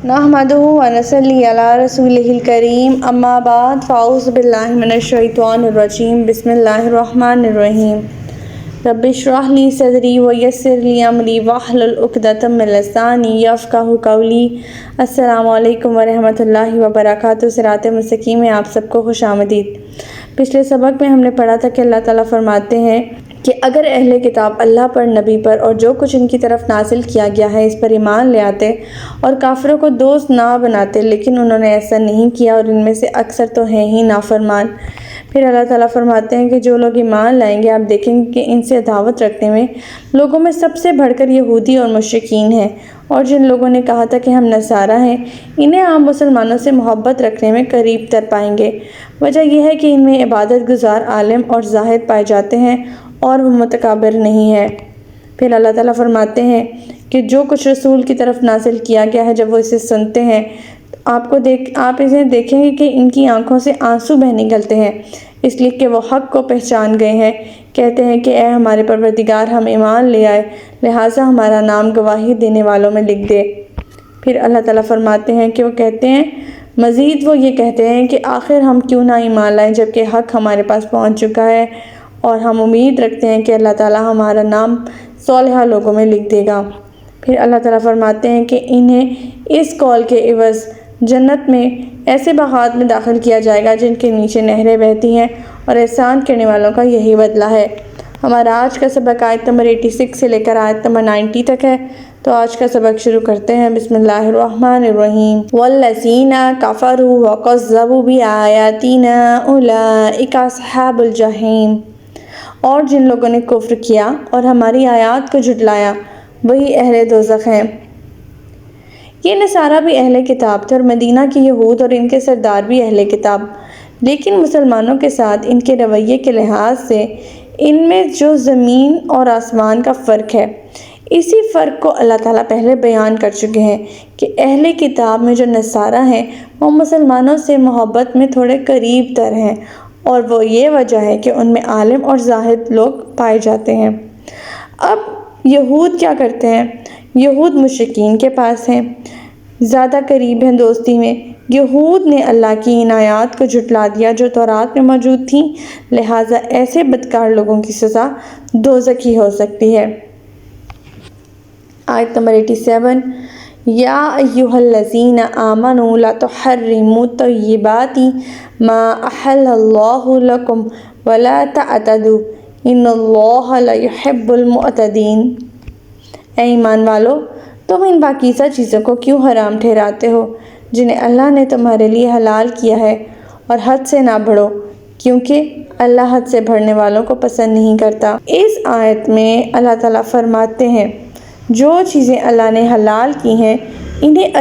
نحمدہ ونصلی علی رسولہ الکریم اما بعد فاعوذ باللہ من الشیطان الرجیم بسم اللہ الرحمن الرحیم رب اشرح لی صدری ویسر لی امری واحلل عقدۃ من لسانی یفقہوا قولی۔ السلام علیکم ورحمۃ اللہ وبرکاتہ۔ صراط مستقیم میں آپ سب کو خوش آمدید۔ پچھلے سبق میں ہم نے پڑھا تھا کہ اللہ تعالیٰ فرماتے ہیں کہ اگر اہل کتاب اللہ پر، نبی پر اور جو کچھ ان کی طرف نازل کیا گیا ہے اس پر ایمان لے آتے اور کافروں کو دوست نہ بناتے، لیکن انہوں نے ایسا نہیں کیا اور ان میں سے اکثر تو ہیں ہی نافرمان۔ پھر اللہ تعالیٰ فرماتے ہیں کہ جو لوگ ایمان لائیں گے آپ دیکھیں گے کہ ان سے عداوت رکھنے میں لوگوں میں سب سے بڑھ کر یہودی اور مشرکین ہیں، اور جن لوگوں نے کہا تھا کہ ہم نصارہ ہیں انہیں عام مسلمانوں سے محبت رکھنے میں قریب تر پائیں گے۔ وجہ یہ ہے کہ ان میں عبادت گزار عالم اور زاہد پائے جاتے ہیں اور وہ متکبر نہیں ہے۔ پھر اللہ تعالیٰ فرماتے ہیں کہ جو کچھ رسول کی طرف نازل کیا گیا ہے جب وہ اسے سنتے ہیں آپ اسے دیکھیں گے کہ ان کی آنکھوں سے آنسو بہہ نکلتے ہیں، اس لیے کہ وہ حق کو پہچان گئے ہیں۔ کہتے ہیں کہ اے ہمارے پروردگار، ہم ایمان لے آئے، لہٰذا ہمارا نام گواہی دینے والوں میں لکھ دے۔ پھر اللہ تعالیٰ فرماتے ہیں کہ وہ کہتے ہیں مزید وہ یہ کہتے ہیں کہ آخر ہم کیوں نہ ایمان لائیں جبکہ حق ہمارے پاس پہنچ چکا ہے، اور ہم امید رکھتے ہیں کہ اللہ تعالیٰ ہمارا نام صالحہ لوگوں میں لکھ دے گا۔ پھر اللہ تعالیٰ فرماتے ہیں کہ انہیں اس قول کے عوض جنت میں ایسے باغات میں داخل کیا جائے گا جن کے نیچے نہریں بہتی ہیں، اور احسان کرنے والوں کا یہی بدلہ ہے۔ ہمارا آج کا سبق آیت نمبر 86 سے لے کر آیت نمبر 90 تک ہے، تو آج کا سبق شروع کرتے ہیں۔ بسم اللہ الرحمن الرحیم۔ والذین کفروا وکذبوا بآیاتنا اولئک اصحاب الجحیم۔ اور جن لوگوں نے کفر کیا اور ہماری آیات کو جھٹلایا وہی اہل دوزخ ہیں۔ یہ نصارہ بھی اہل کتاب تھے اور مدینہ کے یہود اور ان کے سردار بھی اہل کتاب، لیکن مسلمانوں کے ساتھ ان کے رویے کے لحاظ سے ان میں جو زمین اور آسمان کا فرق ہے، اسی فرق کو اللہ تعالیٰ پہلے بیان کر چکے ہیں کہ اہل کتاب میں جو نصارہ ہیں وہ مسلمانوں سے محبت میں تھوڑے قریب تر ہیں، اور وہ یہ وجہ ہے کہ ان میں عالم اور زاہد لوگ پائے جاتے ہیں۔ اب یہود کیا کرتے ہیں؟ یہود مشرکین کے پاس ہیں، زیادہ قریب ہیں دوستی میں۔ یہود نے اللہ کی ان آیات کو جھٹلا دیا جو تورات میں موجود تھیں، لہٰذا ایسے بدکار لوگوں کی سزا دوزخ ہی ہو سکتی ہے۔ آیت نمبر 87۔ یا ایھا الذین آمنوا لا تحرموا طیبات ما احل اللہ لکم ولا تعتدوا ان اللہ لا یحب المعتدین۔ اے ایمان والو، تم ان پاکیزہ چیزوں کو کیوں حرام ٹھہراتے ہو جنہیں اللہ نے تمہارے لیے حلال کیا ہے، اور حد سے نہ بڑھو کیونکہ اللہ حد سے بڑھنے والوں کو پسند نہیں کرتا۔ اس آیت میں اللہ تعالیٰ فرماتے ہیں جو چیزیں اللہ نے حلال کی ہیں انہیں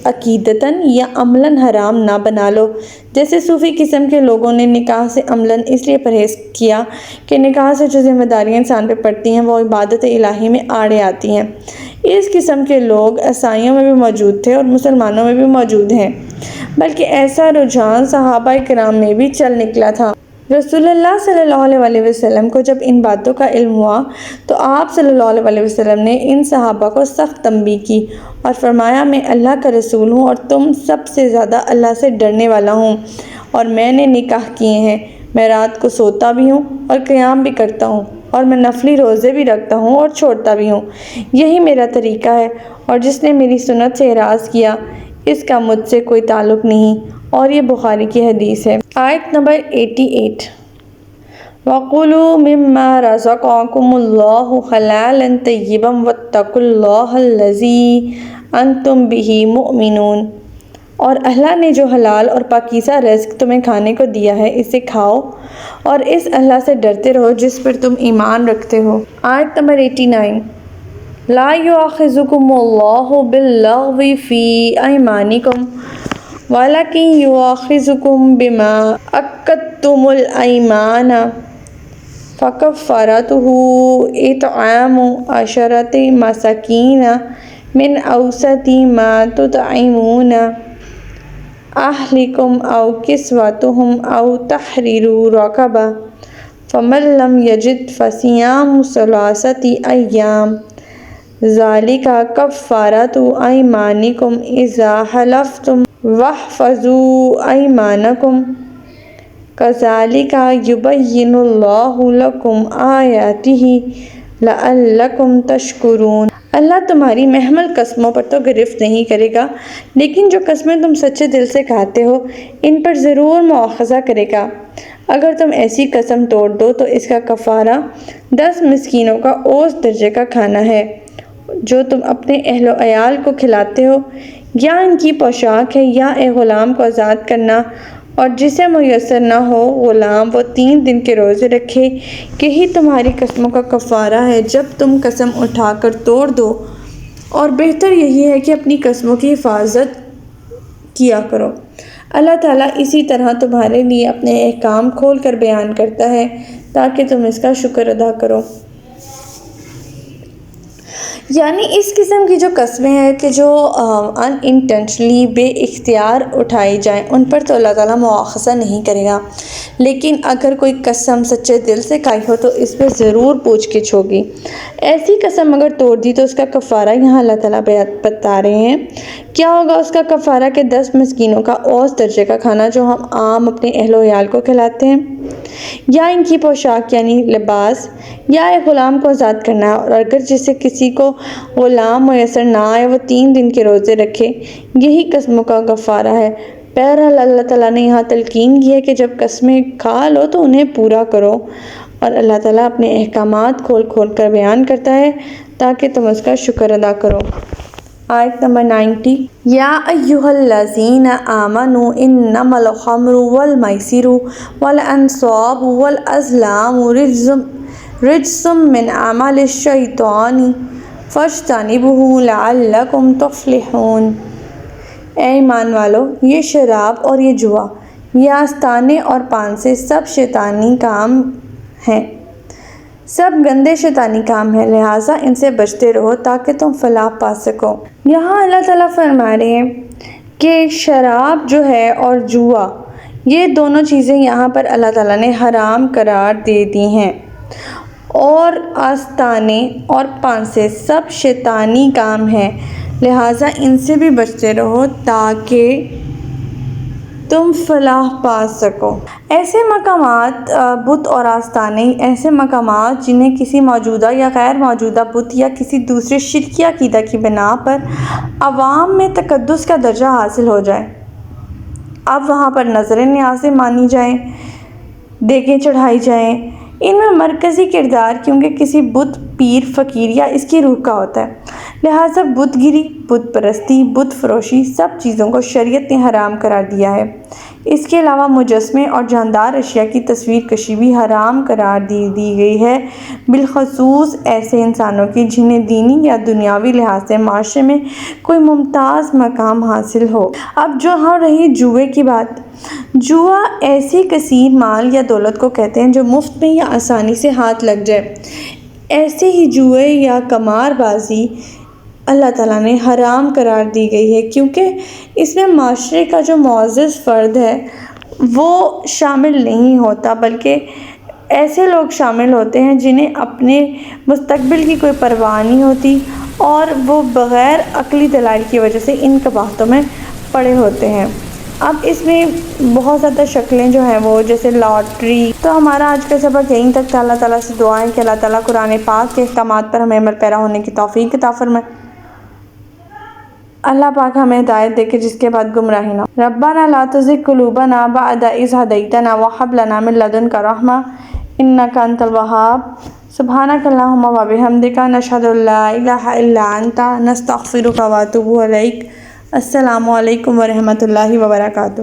عقیدتاً یا عملاً حرام نہ بنا لو۔ جیسے صوفی قسم کے لوگوں نے نکاح سے عملاً اس لیے پرہیز کیا کہ نکاح سے جو ذمہ داریاں انسان پہ پڑتی ہیں وہ عبادت الہی میں آڑے آتی ہیں۔ اس قسم کے لوگ عیسائیوں میں بھی موجود تھے اور مسلمانوں میں بھی موجود ہیں، بلکہ ایسا رجحان صحابہ کرام میں بھی چل نکلا تھا۔ رسول اللہ صلی اللہ علیہ وسلم کو جب ان باتوں کا علم ہوا تو آپ صلی اللہ علیہ وسلم نے ان صحابہ کو سخت تنبیہ کی اور فرمایا میں اللہ کا رسول ہوں اور تم سب سے زیادہ اللہ سے ڈرنے والا ہوں، اور میں نے نکاح کیے ہیں، میں رات کو سوتا بھی ہوں اور قیام بھی کرتا ہوں، اور میں نفلی روزے بھی رکھتا ہوں اور چھوڑتا بھی ہوں، یہی میرا طریقہ ہے، اور جس نے میری سنت سے اعراض کیا اس کا مجھ سے کوئی تعلق نہیں، اور یہ بخاری کی حدیث ہے۔ آیت نمبر 88۔ وَكُلُوا مِمَّا رَزَقَكُمُ اللَّهُ حَلَالًا طَيِّبًا وَاتَّقُوا اللَّهَ الَّذِي أَنتُم بِهِ مُؤْمِنُونَ۔ اور اللہ نے جو حلال اور پاکیزہ رزق تمہیں کھانے کو دیا ہے اسے کھاؤ، اور اس اللہ سے ڈرتے رہو جس پر تم ایمان رکھتے ہو۔ آیت نمبر 89۔ لا یؤاخذکم اللہ باللغو فی ایمانکم ولکن یؤاخذکم بما عقدتم الایمان فکفارتہ اطعام 10 مساکین من اوسط ما تطعمون اہلکم او کسوتہم او تحریر رقبہ فمن لم یجد فصیام 3 ایام ذالک کفارۃ ایمانکم اذا حلفتم واحفظوا ایمانکم کذالک یبین اللہ لکم آیاتہ لعلکم تشکرون۔ اللہ تمہاری محمل قسموں پر تو گرفت نہیں کرے گا، لیکن جو قسمیں تم سچے دل سے کھاتے ہو ان پر ضرور مواخذہ کرے گا۔ اگر تم ایسی قسم توڑ دو تو اس کا کفارہ 10 مسکینوں کا اوسط درجے کا کھانا ہے جو تم اپنے اہل و عیال کو کھلاتے ہو، یا ان کی پوشاک ہے، یا ایک غلام کو آزاد کرنا، اور جسے میسر نہ ہو غلام وہ 3 دن کے روزے رکھے۔ یہی تمہاری قسموں کا کفارہ ہے جب تم قسم اٹھا کر توڑ دو، اور بہتر یہی ہے کہ اپنی قسموں کی حفاظت کیا کرو۔ اللہ تعالیٰ اسی طرح تمہارے لیے اپنے احکام کھول کر بیان کرتا ہے تاکہ تم اس کا شکر ادا کرو۔ یعنی اس قسم کی جو قسمیں ہیں کہ جو ان انٹینشنلی بے اختیار اٹھائی جائیں ان پر تو اللہ تعالیٰ مواخذہ نہیں کرے گا، لیکن اگر کوئی قسم سچے دل سے کھائی ہو تو اس پہ ضرور پوچھ گچھ ہوگی۔ ایسی قسم اگر توڑ دی تو اس کا کفارہ یہاں اللہ تعالیٰ بتا رہے ہیں کیا ہوگا۔ اس کا کفارہ کہ 10 مسکینوں کا اوسط درجے کا کھانا جو ہم عام اپنے اہل و عیال کو کھلاتے ہیں، یا ان کی پوشاک یعنی لباس، یا ایک غلام کو آزاد کرنا ہے، اور اگر جسے کسی کو غلام میسر نہ آئے وہ 3 دن کے روزے رکھے، یہی قسموں کا کفارہ ہے۔ بہرحال اللہ تعالیٰ نے یہاں تلقین کی ہے کہ جب قسمیں کھا لو تو انہیں پورا کرو، اور اللہ تعالیٰ اپنے احکامات کھول کھول کر بیان کرتا ہے تاکہ تم اس کا شکر ادا کرو۔ آیت نمبر 90 یا ایھا الذین آمنوا انما الخمر والمیسر والانصاب والازلام رجس من عمل الشیطان فاجتنبوہ لعلکم تفلحون۔ اے ایمان والو، یہ شراب اور یہ جوا، یہ آستانے اور پان سے سب شیطانی کام ہیں، سب گندے شیطانی کام ہیں، لہٰذا ان سے بچتے رہو تاکہ تم فلاح پا سکو۔ یہاں اللہ تعالیٰ فرما رہے ہیں کہ شراب جو ہے اور جوا، یہ دونوں چیزیں یہاں پر اللہ تعالیٰ نے حرام قرار دے دی ہیں، اور آستانے اور پان سے سب شیطانی کام ہیں، لہٰذا ان سے بھی بچتے رہو تاکہ تم فلاح پا سکو۔ ایسے مقامات بت اور آستانے، ایسے مقامات جنہیں کسی موجودہ یا غیر موجودہ بت یا کسی دوسرے شرکی عقیدہ کی بنا پر عوام میں تقدس کا درجہ حاصل ہو جائے، اب وہاں پر نظریں نیازیں مانی جائیں، دیگیں چڑھائی جائیں، ان میں مرکزی کردار کیونکہ کسی بت، پیر، فقیر یا اس کی روح کا ہوتا ہے، لہٰذا بت گری، بت پرستی، بت فروشی سب چیزوں کو شریعت نے حرام قرار دیا ہے۔ اس کے علاوہ مجسمے اور جاندار اشیاء کی تصویر کشی بھی حرام قرار دی گئی ہے، بالخصوص ایسے انسانوں کی جنہیں دینی یا دنیاوی لحاظ سے معاشرے میں کوئی ممتاز مقام حاصل ہو۔ اب جو ہاں رہی جوئے کی بات، جوا ایسی کثیر مال یا دولت کو کہتے ہیں جو مفت میں یا آسانی سے ہاتھ لگ جائے۔ ایسے ہی جوئے یا قمار بازی اللہ تعالیٰ نے حرام قرار دی گئی ہے، کیونکہ اس میں معاشرے کا جو معزز فرد ہے وہ شامل نہیں ہوتا، بلکہ ایسے لوگ شامل ہوتے ہیں جنہیں اپنے مستقبل کی کوئی پرواہ نہیں ہوتی، اور وہ بغیر عقلی دلائل کی وجہ سے ان قباحتوں میں پڑے ہوتے ہیں۔ اب اس میں بہت زیادہ شکلیں جو ہیں وہ جیسے لاٹری۔ تو ہمارا آج کا سبق یہیں تک تھا۔ اللہ تعالیٰ سے دعائیں کہ اللہ تعالیٰ قرآن پاک کے احکامات پر ہمیں عمل پیرا ہونے کی توفیق عطا فرمائے۔ اللہ پاک ہمیں ہدایت دے کہ جس کے بعد گمراہی نہ۔ ربنا لا تزغ قلوبنا بعد إذ هديتنا وهب لنا من لدنك رحمة إنك أنت الوهاب۔ سبحانك اللهم وبحمدك نشهد أن لا إله إلا أنت نستغفرك ونتوب إليك۔ السلام علیکم ورحمۃ اللہ وبرکاتہ۔